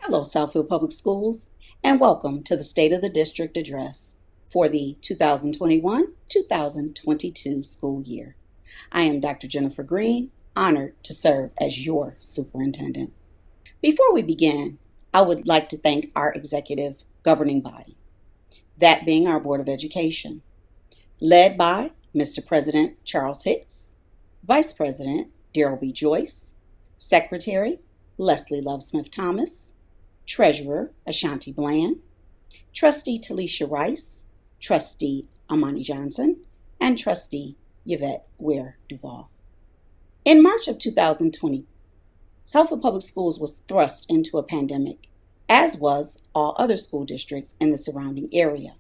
Hello, Southfield Public Schools, and welcome to the State of the District Address for the 2021-2022 school year. I am Dr. Jennifer Green, honored to serve as your superintendent. Before we begin, I would like to thank our executive governing body, that being our Board of Education, led by Mr. President Charles Hicks, Vice President Darrell B. Joyce, Secretary Leslie Love Smith-Thomas, Treasurer Ashanti Bland, Trustee Talisha Rice, Trustee Amani Johnson, and Trustee Yvette Ware Duval. In March of 2020, Southfield Public Schools was thrust into a pandemic, as was all other school districts in the surrounding area.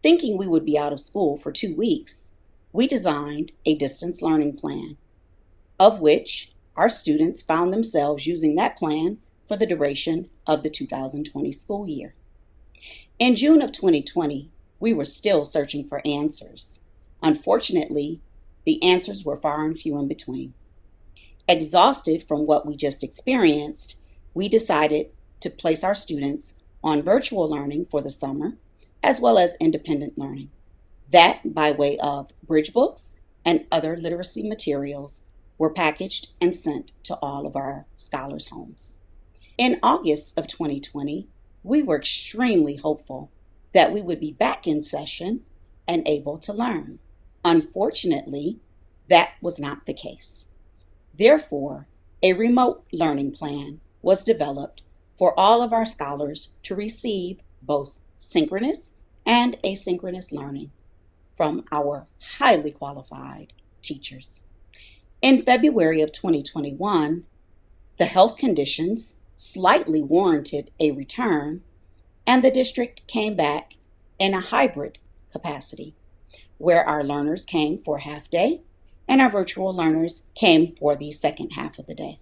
Thinking we would be out of school for 2 weeks, we designed a distance learning plan, of which our students found themselves using that plan for the duration of the 2020 school year. In June of 2020, we were still searching for answers. Unfortunately, the answers were far and few in between. Exhausted from what we just experienced, we decided to place our students on virtual learning for the summer, as well as independent learning. That, by way of bridge books and other literacy materials, were packaged and sent to all of our scholars' homes. In August of 2020, we were extremely hopeful that we would be back in session and able to learn. Unfortunately, that was not the case. Therefore, a remote learning plan was developed for all of our scholars to receive both synchronous and asynchronous learning from our highly qualified teachers. In February of 2021, the health conditions slightly warranted a return, and the district came back in a hybrid capacity, where our learners came for a half day and our virtual learners came for the second half of the day.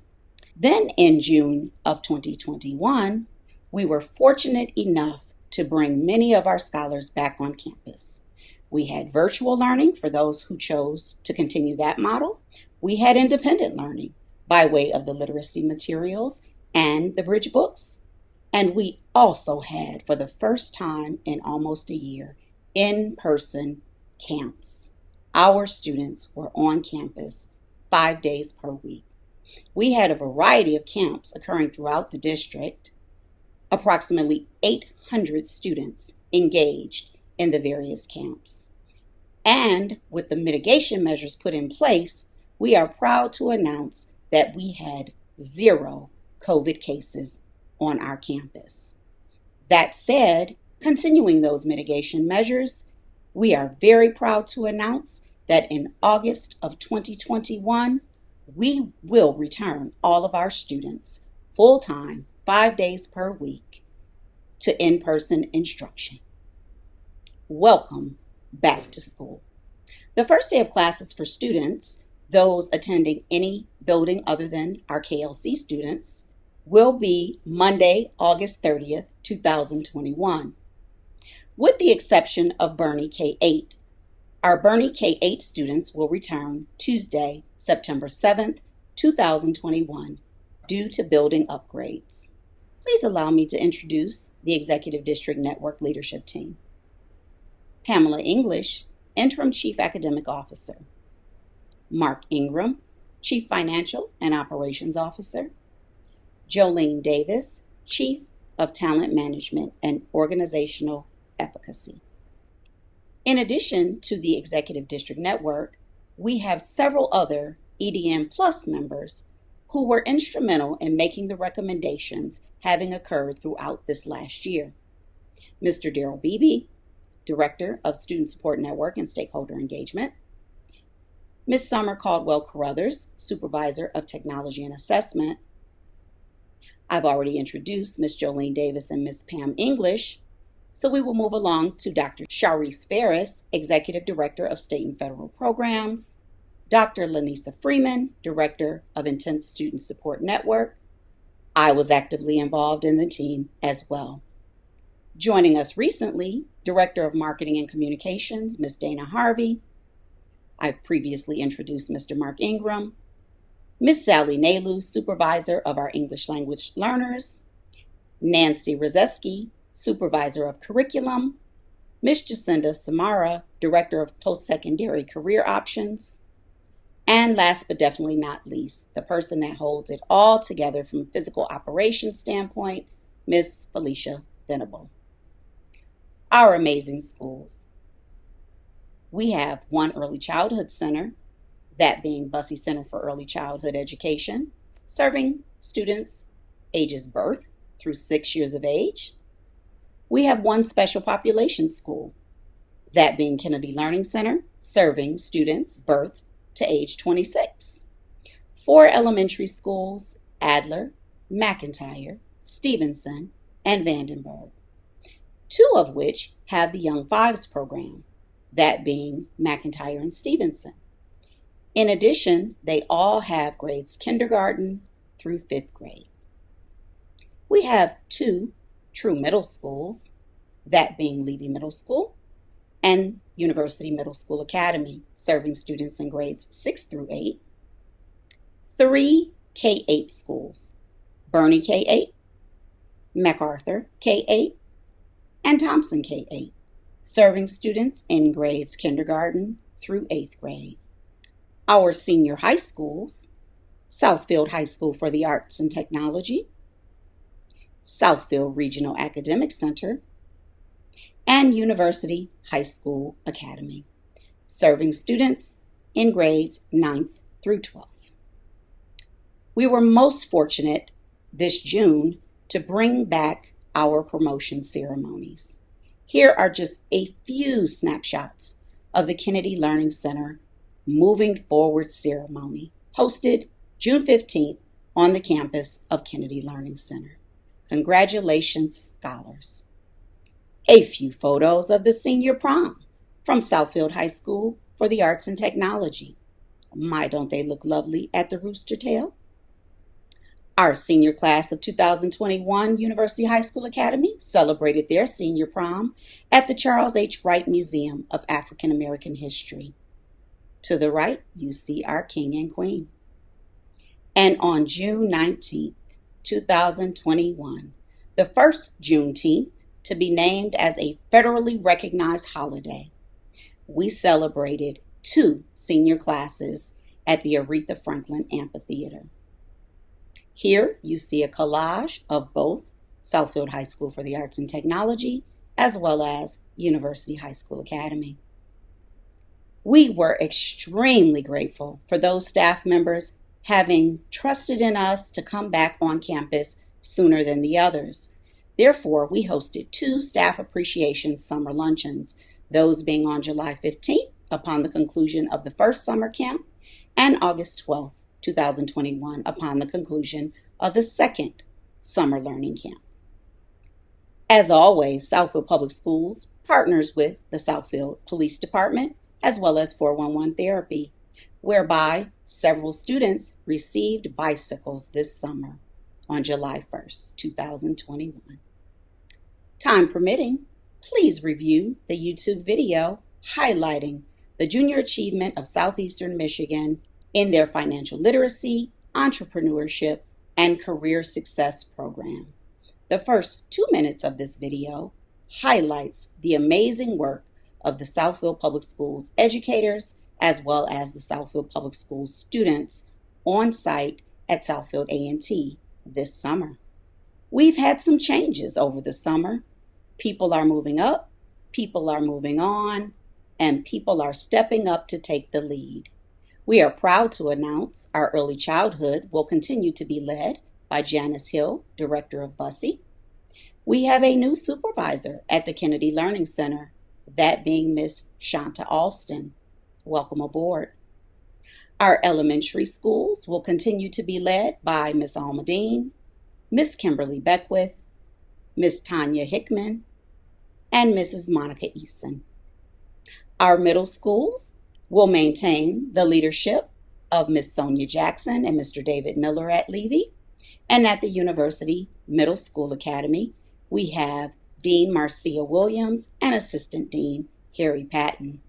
Then in June of 2021, we were fortunate enough to bring many of our scholars back on campus. We had virtual learning for those who chose to continue that model. We had independent learning by way of the literacy materials and the bridge books. And we also had, for the first time in almost a year, in-person camps. Our students were on campus 5 days per week. We had a variety of camps occurring throughout the district, approximately 800 students engaged in the various camps. And with the mitigation measures put in place, we are proud to announce that we had 0 COVID cases on our campus. That said, continuing those mitigation measures, we are very proud to announce that in August of 2021, we will return all of our students full-time, 5 days per week, to in-person instruction. Welcome back to school. The first day of classes for students, those attending any building other than our KLC students, will be Monday, August 30th, 2021. With the exception of Bernie K-8, our Bernie K-8 students will return Tuesday, September 7th, 2021, due to building upgrades. Please allow me to introduce the Executive District Network Leadership Team. Pamela English, Interim Chief Academic Officer. Mark Ingram, Chief Financial and Operations Officer. Jolene Davis, Chief of Talent Management and Organizational Efficacy. In addition to the Executive District Network, we have several other EDN Plus members who were instrumental in making the recommendations having occurred throughout this last year. Mr. Darrell Beebe, Director of Student Support Network and Stakeholder Engagement. Ms. Summer Caldwell Carruthers, Supervisor of Technology and Assessment. I've already introduced Ms. Jolene Davis and Ms. Pam English, so we will move along to Dr. Sharice Ferris, Executive Director of State and Federal Programs, Dr. Lanisa Freeman, Director of Intense Student Support Network. I was actively involved in the team as well. Joining us recently, Director of Marketing and Communications, Ms. Dana Harvey. I've previously introduced Mr. Mark Ingram, Ms. Sally Nalu, Supervisor of our English Language Learners, Nancy Rozeski, Supervisor of Curriculum, Ms. Jacinda Samara, Director of Post-Secondary Career Options, and last but definitely not least, the person that holds it all together from a physical operations standpoint, Ms. Felicia Venable. Our amazing schools. We have one early childhood center, that being Bussey Center for Early Childhood Education, serving students ages birth through 6 years of age. We have one special population school, that being Kennedy Learning Center, serving students birth to age 26. 4 elementary schools, Adler, McIntyre, Stevenson, and Vandenberg. 2 of which have the Young Fives program, that being McIntyre and Stevenson. In addition, they all have grades kindergarten through 5th grade. We have 2 true middle schools, that being Levy Middle School and University Middle School Academy, serving students in grades 6 through 8. 3 K-8 schools, Bernie K-8, MacArthur K-8, and Thompson K-8, serving students in grades kindergarten through 8th grade. Our senior high schools, Southfield High School for the Arts and Technology, Southfield Regional Academic Center, and University High School Academy, serving students in grades 9th through 12th. We were most fortunate this June to bring back our promotion ceremonies. Here are just a few snapshots of the Kennedy Learning Center Moving Forward ceremony, hosted June 15th on the campus of Kennedy Learning Center. Congratulations, scholars. A few photos of the senior prom from Southfield High School for the Arts and Technology. My, don't they look lovely at the rooster tail? Our senior class of 2021 University High School Academy celebrated their senior prom at the Charles H. Wright Museum of African American History. To the right, you see our king and queen. And on June 19th, 2021, the first Juneteenth to be named as a federally recognized holiday, we celebrated 2 senior classes at the Aretha Franklin Amphitheater. Here you see a collage of both Southfield High School for the Arts and Technology as well as University High School Academy. We were extremely grateful for those staff members having trusted in us to come back on campus sooner than the others. Therefore, we hosted 2 staff appreciation summer luncheons, those being on July 15th upon the conclusion of the first summer camp and August 12th, 2021 upon the conclusion of the second summer learning camp. As always, Southfield Public Schools partners with the Southfield Police Department as well as 411 Therapy, whereby several students received bicycles this summer on July 1st, 2021. Time permitting, please review the YouTube video highlighting the junior achievement of Southeastern Michigan in their financial literacy, entrepreneurship, and career success program. The first 2 minutes of this video highlights the amazing work of the Southfield Public Schools educators as well as the Southfield Public Schools students on site at Southfield A&T this summer. We've had some changes over the summer. People are moving up, people are moving on, and people are stepping up to take the lead. We are proud to announce our early childhood will continue to be led by Janice Hill, Director of Bussey. We have a new supervisor at the Kennedy Learning Center, that being Miss Shanta Alston. Welcome aboard. Our elementary schools will continue to be led by Miss Alma Dean, Miss Kimberly Beckwith, Miss Tanya Hickman, and Mrs. Monica Eason. Our middle schools will maintain the leadership of Miss Sonia Jackson and Mr. David Miller at Levy. And at the University Middle School Academy, we have Dean Marcia Williams and Assistant Dean Harry Patton.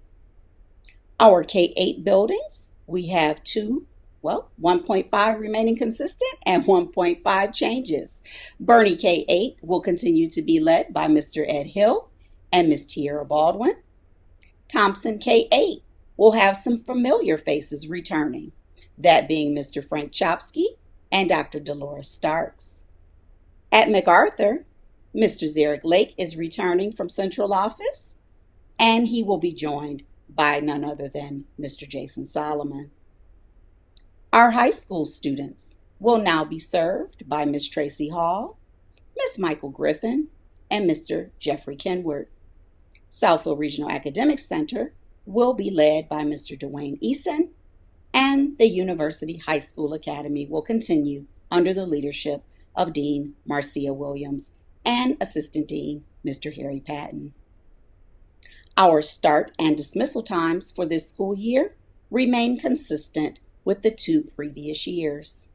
Our K-8 buildings, we have 2 Well, 1.5 remaining consistent and 1.5 changes. Bernie K8 will continue to be led by Mr. Ed Hill and Miss Tierra Baldwin. Thompson K8 will have some familiar faces returning, that being Mr. Frank Chopsky and Dr. Dolores Starks. At MacArthur, Mr. Zarek Lake is returning from Central Office, and he will be joined by none other than Mr. Jason Solomon. Our high school students will now be served by Miss Tracy Hall, Miss Michael Griffin, and Mr. Jeffrey Kenward. Southfield Regional Academic Center will be led by Mr. Dwayne Eason, and the University High School Academy will continue under the leadership of Dean Marcia Williams and Assistant Dean Mr. Harry Patton. Our start and dismissal times for this school year remain consistent with the 2 previous years.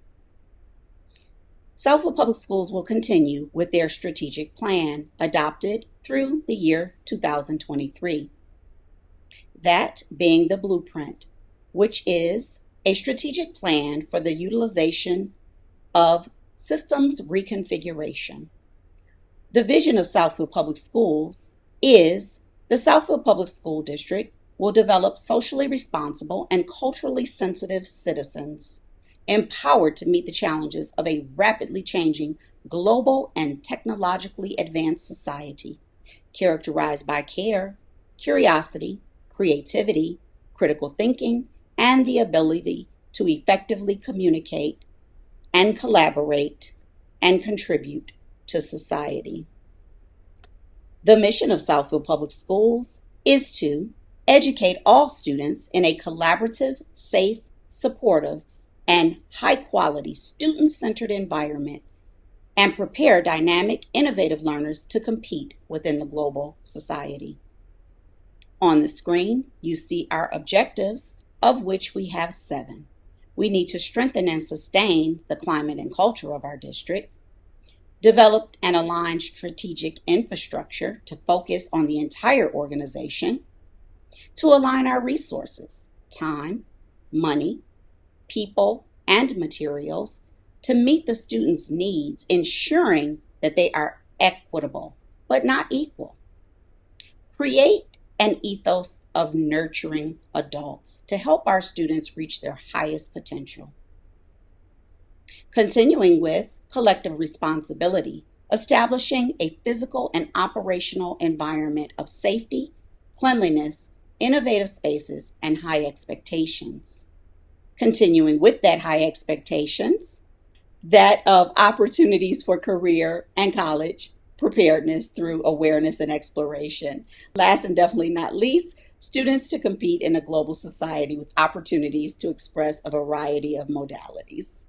Southfield Public Schools will continue with their strategic plan adopted through the year 2023. That being the blueprint, which is a strategic plan for the utilization of systems reconfiguration. The vision of Southfield Public Schools is the Southfield Public School District will develop socially responsible and culturally sensitive citizens, empowered to meet the challenges of a rapidly changing global and technologically advanced society, characterized by care, curiosity, creativity, critical thinking, and the ability to effectively communicate and collaborate and contribute to society. The mission of Southfield Public Schools is to educate all students in a collaborative, safe, supportive, and high-quality student-centered environment and prepare dynamic, innovative learners to compete within the global society. On the screen, you see our objectives, of which we have 7. We need to strengthen and sustain the climate and culture of our district, develop and align strategic infrastructure to focus on the entire organization, to align our resources, time, money, people, and materials to meet the students' needs, ensuring that they are equitable but not equal. Create an ethos of nurturing adults to help our students reach their highest potential. Continuing with collective responsibility, establishing a physical and operational environment of safety, cleanliness, innovative spaces, and high expectations. Continuing with that high expectations, that of opportunities for career and college preparedness through awareness and exploration. Last and definitely not least, students to compete in a global society with opportunities to express a variety of modalities.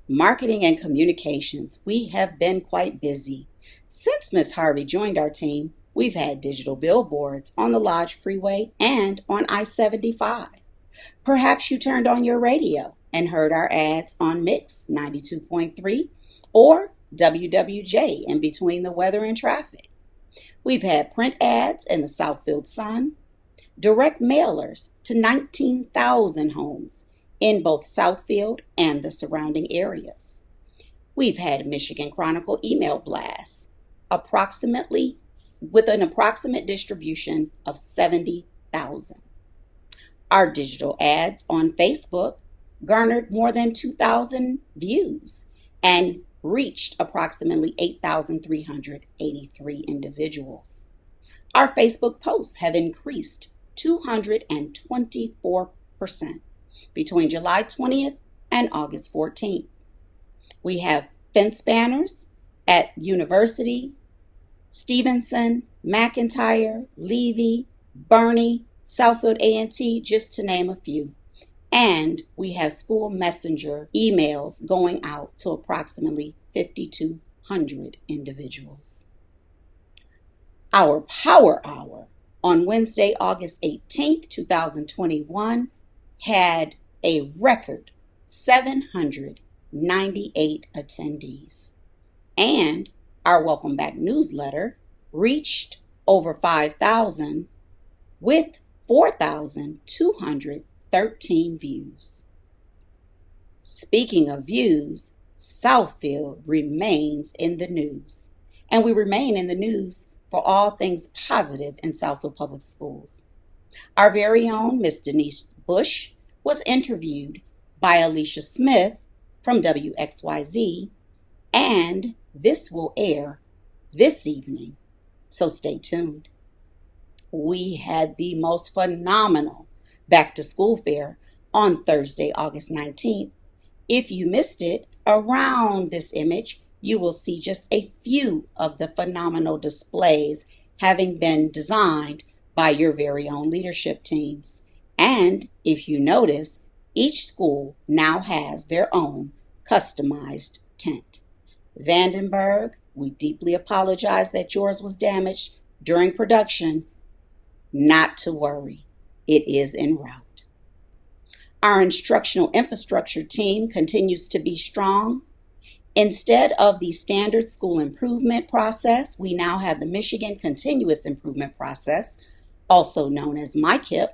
Marketing and communications, we have been quite busy. Since Ms. Harvey joined our team, we've had digital billboards on the Lodge Freeway and on I-75. Perhaps you turned on your radio and heard our ads on Mix 92.3 or WWJ in between the weather and traffic. We've had print ads in the Southfield Sun, direct mailers to 19,000 homes in both Southfield and the surrounding areas. We've had Michigan Chronicle email blasts, with an approximate distribution of 70,000. Our digital ads on Facebook garnered more than 2,000 views and reached approximately 8,383 individuals. Our Facebook posts have increased 224% between July 20th and August 14th. We have fence banners at University, Stevenson, McIntyre, Levy, Bernie, Southfield A&T, just to name a few. And we have school messenger emails going out to approximately 5,200 individuals. Our Power Hour on Wednesday, August 18th, 2021, had a record 798 attendees. And our Welcome Back newsletter reached over 5,000 with 4,213 views. Speaking of views, Southfield remains in the news. And we remain in the news for all things positive in Southfield Public Schools. Our very own Miss Denise Bush was interviewed by Alicia Smith from WXYZ, and this will air this evening, so stay tuned. We had the most phenomenal back to school fair on Thursday, August 19th. If you missed it, around this image, you will see just a few of the phenomenal displays having been designed by your very own leadership teams. And if you notice, each school now has their own customized tent. Vandenberg, we deeply apologize that yours was damaged during production. Not to worry, it is en route. Our instructional infrastructure team continues to be strong. Instead of the standard school improvement process, we now have the Michigan Continuous Improvement Process, also known as MICIP,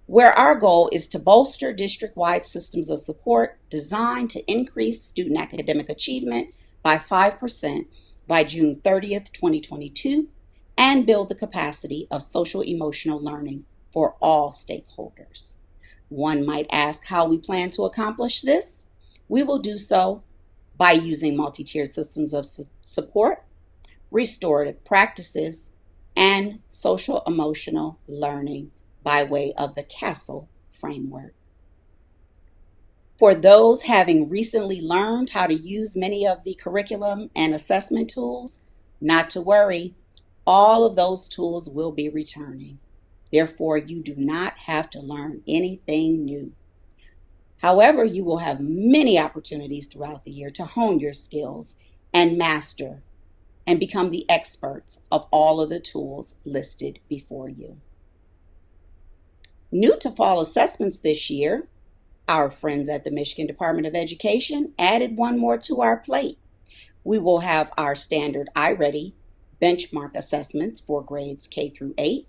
where our goal is to bolster district-wide systems of support designed to increase student academic achievement by 5% by June 30th, 2022, and build the capacity of social-emotional learning for all stakeholders. One might ask how we plan to accomplish this. We will do so by using multi-tiered systems of support, restorative practices, and social-emotional learning by way of the CASTLE framework. For those having recently learned how to use many of the curriculum and assessment tools, not to worry, all of those tools will be returning. Therefore, you do not have to learn anything new. However, you will have many opportunities throughout the year to hone your skills and master and become the experts of all of the tools listed before you. New to fall assessments this year, our friends at the Michigan Department of Education added one more to our plate. We will have our standard iReady benchmark assessments for grades K through 8.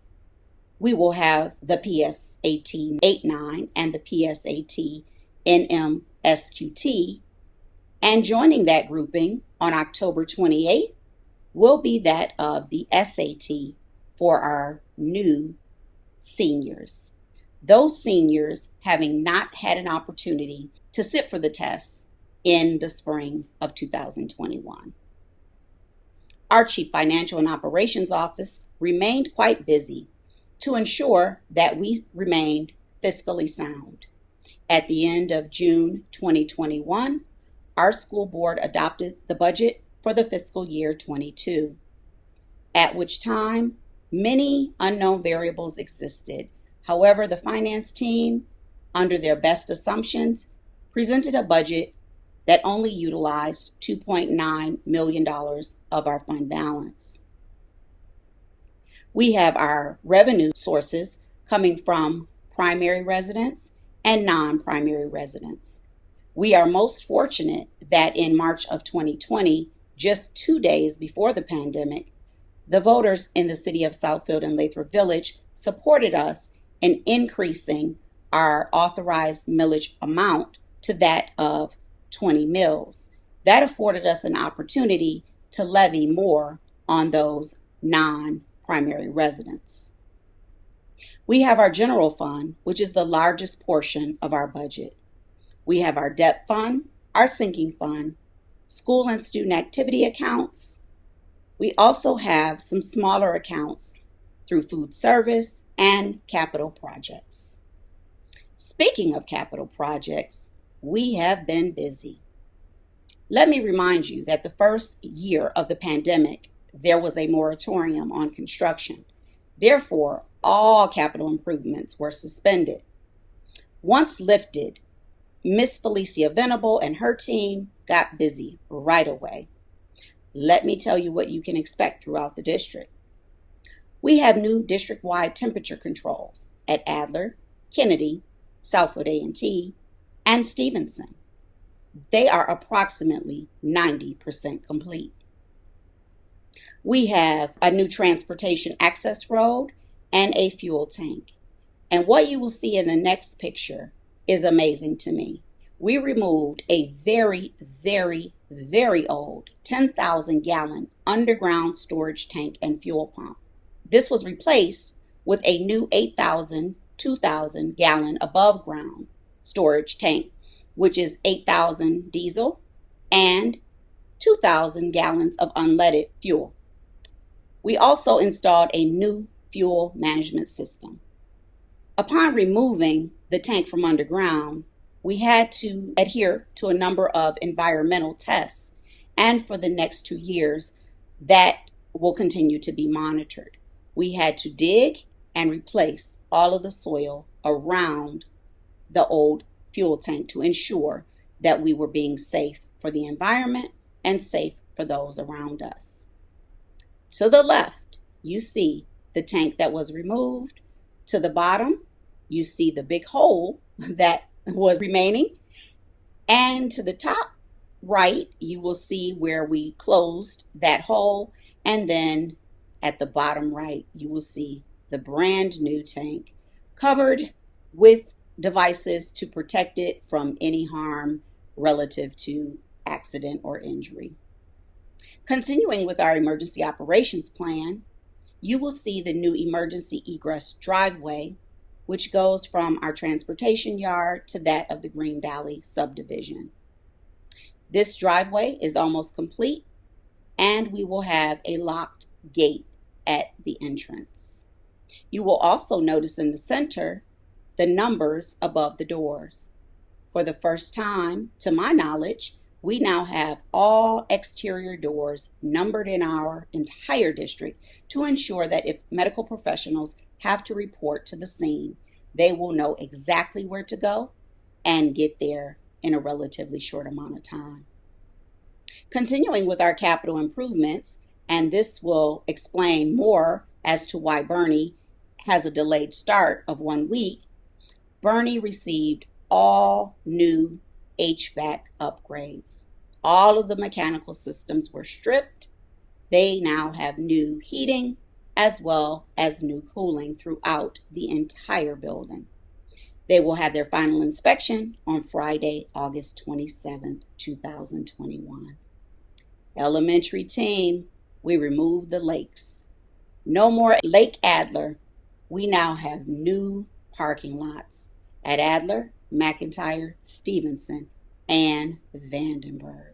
We will have the PSAT 8-9 and the PSAT NMSQT. And joining that grouping on October 28th will be that of the SAT for our new seniors. Those seniors having not had an opportunity to sit for the tests in the spring of 2021. Our Chief Financial and Operations Office remained quite busy to ensure that we remained fiscally sound. At the end of June 2021, our school board adopted the budget for the fiscal year 22, at which time many unknown variables existed. However, the finance team, under their best assumptions, presented a budget that only utilized $2.9 million of our fund balance. We have our revenue sources coming from primary residents and non-primary residents. We are most fortunate that in March of 2020, just 2 days before the pandemic, the voters in the city of Southfield and Lathrop Village supported us in increasing our authorized millage amount to that of 20 mills. That afforded us an opportunity to levy more on those non-primary residents. We have our general fund, which is the largest portion of our budget. We have our debt fund, our sinking fund, school and student activity accounts. We also have some smaller accounts through food service and capital projects. Speaking of capital projects, we have been busy. Let me remind you that the first year of the pandemic, there was a moratorium on construction. Therefore, all capital improvements were suspended. Once lifted, Miss Felicia Venable and her team got busy right away. Let me tell you what you can expect throughout the district. We have new district-wide temperature controls at Adler, Kennedy, Southfield A&T, and Stevenson. They are approximately 90% complete. We have a new transportation access road and a fuel tank. And what you will see in the next picture is amazing to me. we removed a very, very, very old 10,000 gallon underground storage tank and fuel pump. This was replaced with a new 8,000, 2,000 gallon above ground storage tank, which is 8,000 diesel and 2,000 gallons of unleaded fuel. We also installed a new fuel management system. Upon removing the tank from underground, we had to adhere to a number of environmental tests, and for the next 2 years, that will continue to be monitored. We had to dig and replace all of the soil around the old fuel tank to ensure that we were being safe for the environment and safe for those around us. To the left, you see the tank that was removed. To the bottom, you see the big hole that was remaining. And to the top right, you will see where we closed that hole. And then at the bottom right, you will see the brand new tank covered with devices to protect it from any harm relative to accident or injury. Continuing with our emergency operations plan, you will see the new emergency egress driveway, which goes from our transportation yard to that of the Green Valley subdivision. This driveway is almost complete, and we will have a locked gate at the entrance. You will also notice in the center the numbers above the doors. For the first time, to my knowledge, we now have all exterior doors numbered in our entire district to ensure that if medical professionals have to report to the scene, they will know exactly where to go and get there in a relatively short amount of time. Continuing with our capital improvements, and this will explain more as to why Bernie has a delayed start of 1 week, Bernie received all new HVAC upgrades. All of the mechanical systems were stripped. They now have new heating as well as new cooling throughout the entire building. They will have their final inspection on Friday, August 27th, 2021. Elementary team, we removed the lakes. No more Lake Adler. We now have new parking lots at Adler, McIntyre, Stevenson, and Vandenberg.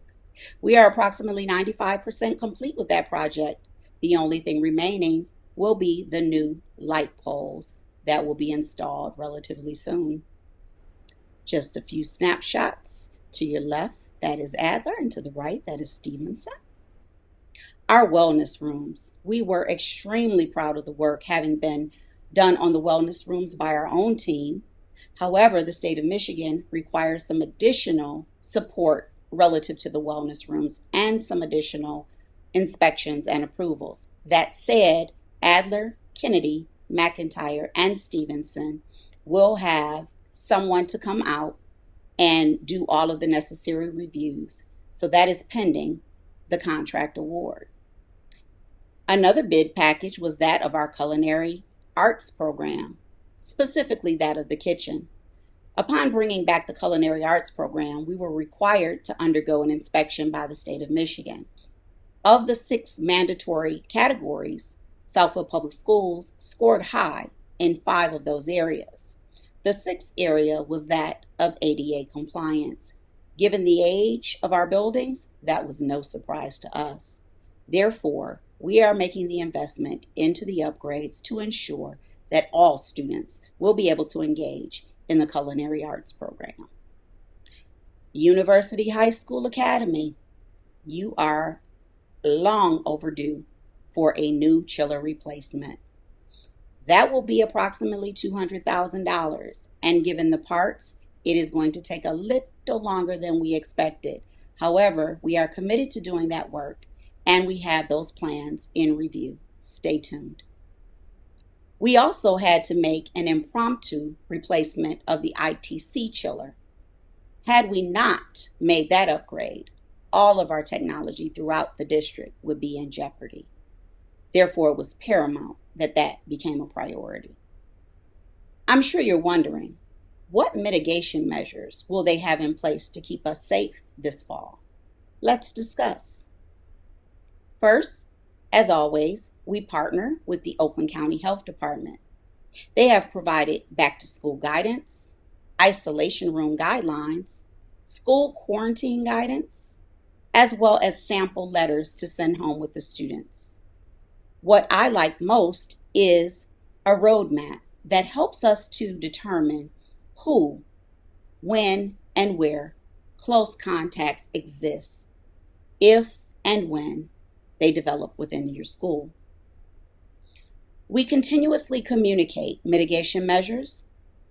We are approximately 95% complete with that project. The only thing remaining will be the new light poles that will be installed relatively soon. Just a few snapshots. To your left, that is Adler, and to the right, that is Stevenson. Our wellness rooms. We were extremely proud of the work having been done on the wellness rooms by our own team. However, the state of Michigan requires some additional support relative to the wellness rooms and some additional inspections and approvals. That said, Adler, Kennedy, McIntyre, and Stevenson will have someone to come out and do all of the necessary reviews. So that is pending the contract award. Another bid package was that of our culinary arts program, specifically that of the kitchen. Upon bringing back the culinary arts program, we were required to undergo an inspection by the state of Michigan. Of the 6 mandatory categories, Southfield Public Schools scored high in 5 of those areas. The 6th area was that of ADA compliance. Given the age of our buildings, that was no surprise to us. Therefore, we are making the investment into the upgrades to ensure that all students will be able to engage in the culinary arts program. University High School Academy, you are long overdue for a new chiller replacement. That will be approximately $200,000, and given the parts, it is going to take a little longer than we expected. However, we are committed to doing that work, and we have those plans in review. Stay tuned. We also had to make an impromptu replacement of the ITC chiller. Had we not made that upgrade, all of our technology throughout the district would be in jeopardy. Therefore, it was paramount that that became a priority. I'm sure you're wondering, What mitigation measures will they have in place to keep us safe this fall? Let's discuss. First, as always, we partner with the Oakland County Health Department. They have provided back-to-school guidance, isolation room guidelines, school quarantine guidance, as well as sample letters to send home with the students. What I like most is a roadmap that helps us to determine who, when, and where close contacts exist, if and when they develop within your school. We continuously communicate mitigation measures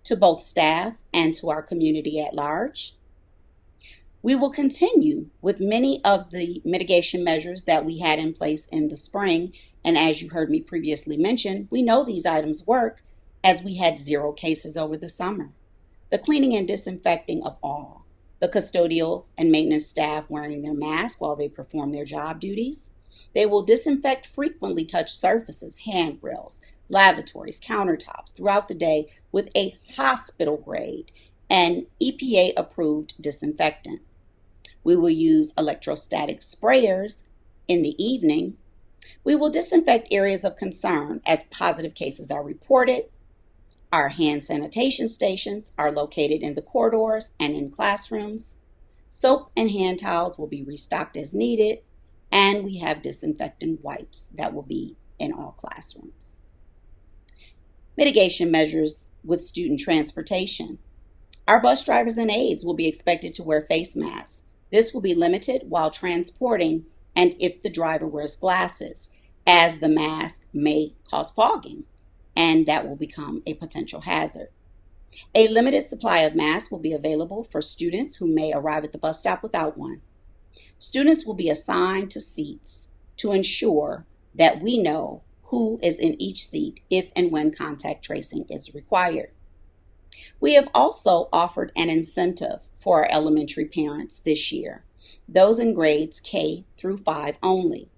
to both staff and to our community at large. We will continue with many of the mitigation measures that we had in place in the spring, and as you heard me previously mention, we know these items work as we had 0 cases over the summer. The cleaning and disinfecting of all, the custodial and maintenance staff wearing their mask while they perform their job duties. They will disinfect frequently touched surfaces, handrails, lavatories, countertops throughout the day with a hospital grade and EPA approved disinfectant. We will use electrostatic sprayers in the evening. We will disinfect areas of concern as positive cases are reported. Our hand sanitation stations are located in the corridors and in classrooms. Soap and hand towels will be restocked as needed, and we have disinfectant wipes that will be in all classrooms. Mitigation measures with student transportation. Our bus drivers and aides will be expected to wear face masks. This will be limited while transporting and if the driver wears glasses, as the mask may cause fogging, and that will become a potential hazard. A limited supply of masks will be available for students who may arrive at the bus stop without one. Students will be assigned to seats to ensure that we know who is in each seat if and when contact tracing is required. We have also offered an incentive for our elementary parents this year, those in grades K through 5 only.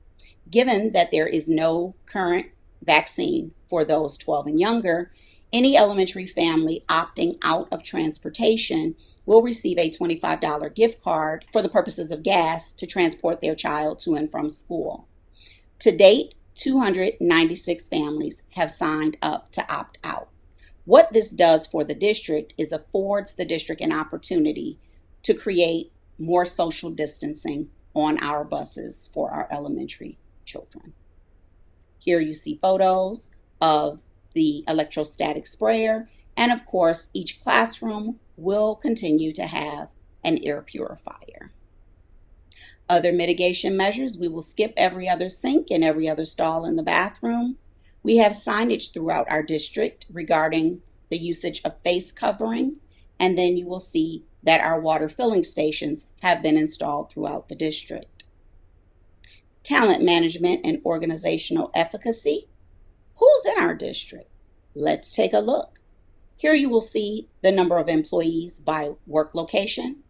Given that there is no current vaccine for those 12 and younger, any elementary family opting out of transportation will receive a $25 gift card for the purposes of gas to transport their child to and from school. To date, 296 families have signed up to opt out. What this does for the district is affords the district an opportunity to create more social distancing on our buses for our elementary children. Here you see photos of the electrostatic sprayer, and of course, each classroom will continue to have an air purifier. Other mitigation measures, we will skip every other sink and every other stall in the bathroom. We have signage throughout our district regarding the usage of face covering, and then you will see that our water filling stations have been installed throughout the district. Talent management and organizational efficacy. Who's in our district? Let's take a look. Here you will see the number of employees by work location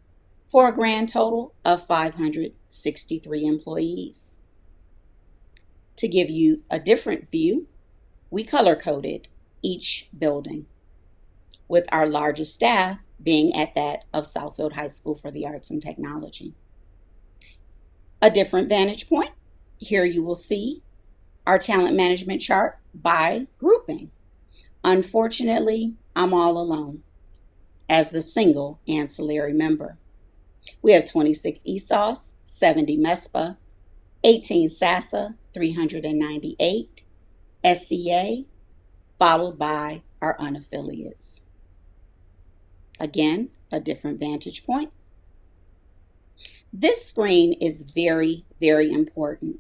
for a grand total of 563 employees. To give you a different view, we color-coded each building, with our largest staff being at that of Southfield High School for the Arts and Technology. A different vantage point, here you will see our talent management chart by grouping. Unfortunately, I'm all alone as the single ancillary member. We have 26 ESOS, 70 MESPA, 18 SASA, 398, SCA, followed by our unaffiliates. Again, a different vantage point. This screen is very, very important.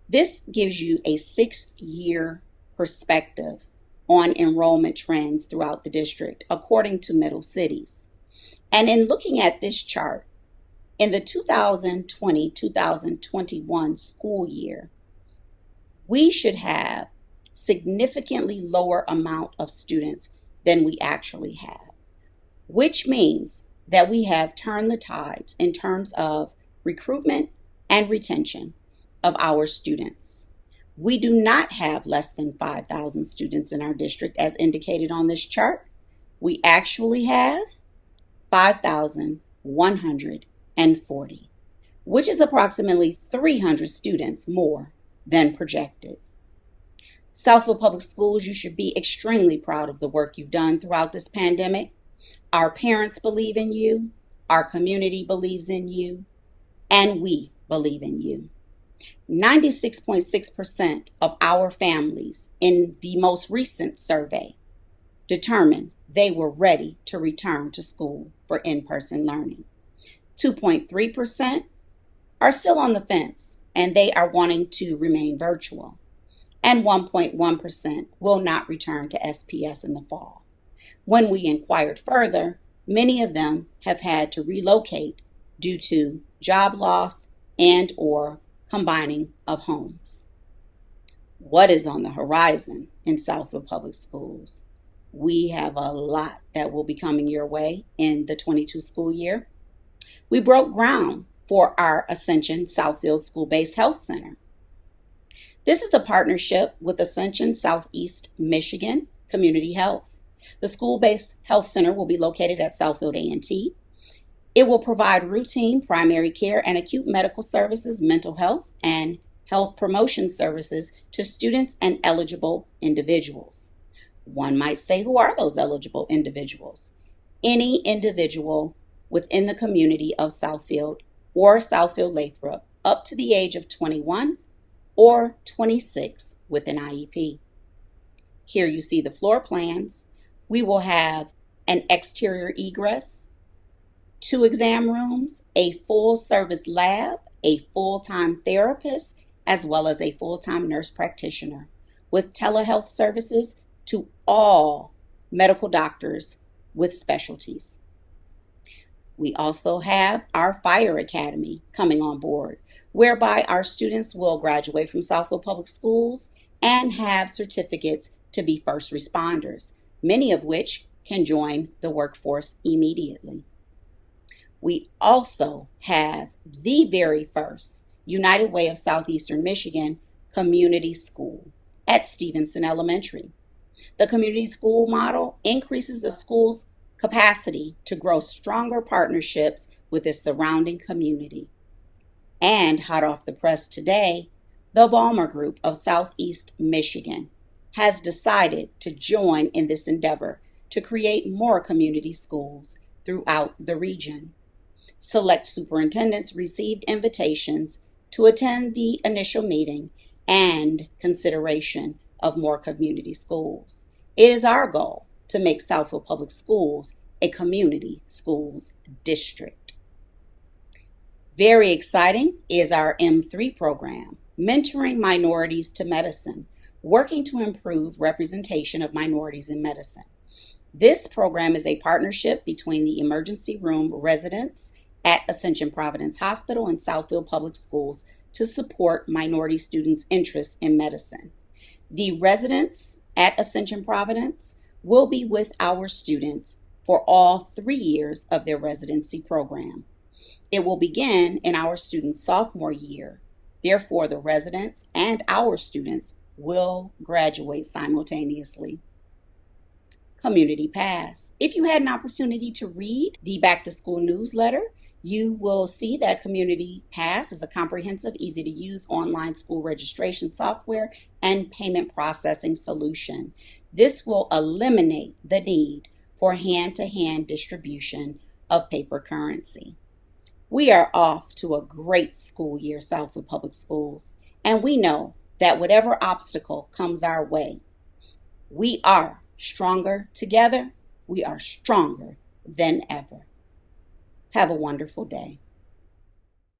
This gives you a 6-year perspective on enrollment trends throughout the district, according to Middle Cities. And in looking at this chart, in the 2020-2021 school year, we should have significantly lower amount of students than we actually have, which means that we have turned the tides in terms of recruitment and retention of our students. We do not have less than 5,000 students in our district as indicated on this chart. We actually have 5,140, which is approximately 300 students more than projected. Southfield Public Schools, you should be extremely proud of the work you've done throughout this pandemic. Our parents believe in you, our community believes in you, and we believe in you. 96.6% of our families in the most recent survey determined they were ready to return to school for in-person learning. 2.3% are still on the fence and they are wanting to remain virtual. And 1.1% will not return to SPS in the fall. When we inquired further, many of them have had to relocate due to job loss and or combining of homes. What is on the horizon in Southfield Public Schools? We have a lot that will be coming your way in the 22 school year. We broke ground for our Ascension Southfield School-Based Health Center. This is a partnership with Ascension Southeast Michigan Community Health. The School-Based Health Center will be located at Southfield A&T. It will provide routine primary care and acute medical services, mental health, and health promotion services to students and eligible individuals. One might say, who are those eligible individuals? Any individual within the community of Southfield or Southfield Lathrop up to the age of 21 or 26 with an IEP. Here you see the floor plans. We will have an exterior egress, 2 exam rooms, a full service lab, a full-time therapist, as well as a full-time nurse practitioner with telehealth services to all medical doctors with specialties. We also have our fire academy coming on board, whereby our students will graduate from Southfield Public Schools and have certificates to be first responders, many of which can join the workforce immediately. We also have the very first United Way of Southeastern Michigan community school at Stevenson Elementary. The community school model increases the school's capacity to grow stronger partnerships with its surrounding community. And hot off the press today, the Balmer Group of Southeast Michigan has decided to join in this endeavor to create more community schools throughout the region. Select superintendents received invitations to attend the initial meeting and consideration of more community schools. It is our goal to make Southfield Public Schools a community schools district. Very exciting is our M3 program, Mentoring Minorities to Medicine, working to improve representation of minorities in medicine. This program is a partnership between the emergency room residents at Ascension Providence Hospital and Southfield Public Schools to support minority students' interests in medicine. The residents at Ascension Providence will be with our students for all 3 years of their residency program. It will begin in our students' sophomore year. Therefore, the residents and our students will graduate simultaneously. Community Pass. If you had an opportunity to read the Back to School newsletter, you will see that Community Pass is a comprehensive, easy-to-use online school registration software and payment processing solution. This will eliminate the need for hand-to-hand distribution of paper currency. We are off to a great school year, Southfield Public Schools, and we know that whatever obstacle comes our way, we are stronger together. We are stronger than ever. Have a wonderful day.